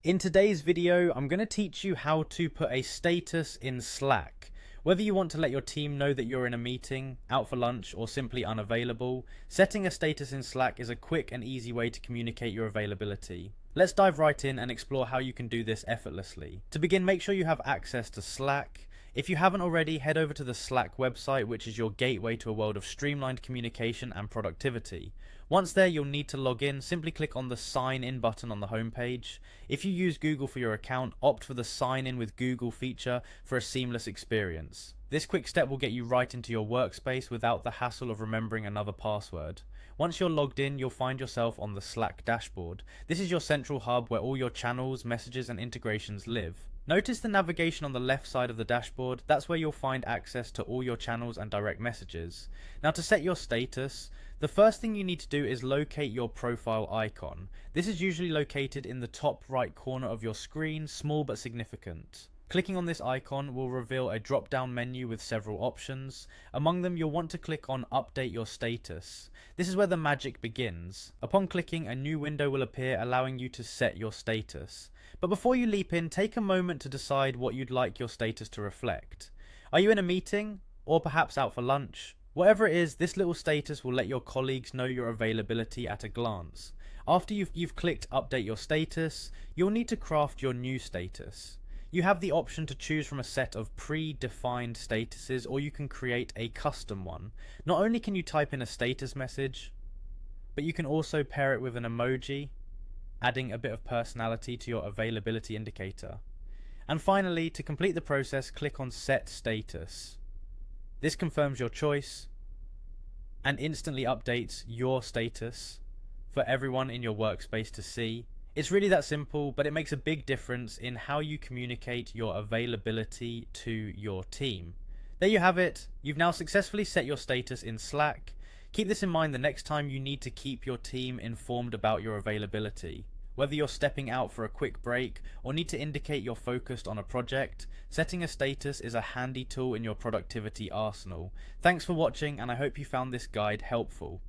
In today's video, I'm going to teach you how to put a status in Slack. Whether you want to let your team know that you're in a meeting, out for lunch, or simply unavailable, setting a status in Slack is a quick and easy way to communicate your availability. Let's dive right in and explore how you can do this effortlessly. To begin, make sure you have access to Slack. If you haven't already, head over to the Slack website, which is your gateway to a world of streamlined communication and productivity. Once there, you'll need to log in. Simply click on the sign in button on the homepage. If you use Google for your account, opt for the sign in with Google feature for a seamless experience. This quick step will get you right into your workspace without the hassle of remembering another password. Once you're logged in, you'll find yourself on the Slack dashboard. This is your central hub where all your channels, messages, and integrations live. Notice the navigation on the left side of the dashboard. That's where you'll find access to all your channels and direct messages. Now, to set your status, the first thing you need to do is locate your profile icon. This is usually located in the top right corner of your screen, small but significant. Clicking on this icon will reveal a drop-down menu with several options. Among them, you'll want to click on Update Your Status. This is where the magic begins. Upon clicking, a new window will appear, allowing you to set your status. But before you leap in, take a moment to decide what you'd like your status to reflect. Are you in a meeting? Or perhaps out for lunch? Whatever it is, this little status will let your colleagues know your availability at a glance. After you've clicked Update Your Status, you'll need to craft your new status. You have the option to choose from a set of pre-defined statuses, or you can create a custom one. Not only can you type in a status message, but you can also pair it with an emoji, adding a bit of personality to your availability indicator. And finally, to complete the process, click on Set Status. This confirms your choice and instantly updates your status for everyone in your workspace to see. It's really that simple, but it makes a big difference in how you communicate your availability to your team. There you have it. You've now successfully set your status in Slack. Keep this in mind the next time you need to keep your team informed about your availability. Whether you're stepping out for a quick break or need to indicate you're focused on a project, setting a status is a handy tool in your productivity arsenal. Thanks for watching, and I hope you found this guide helpful.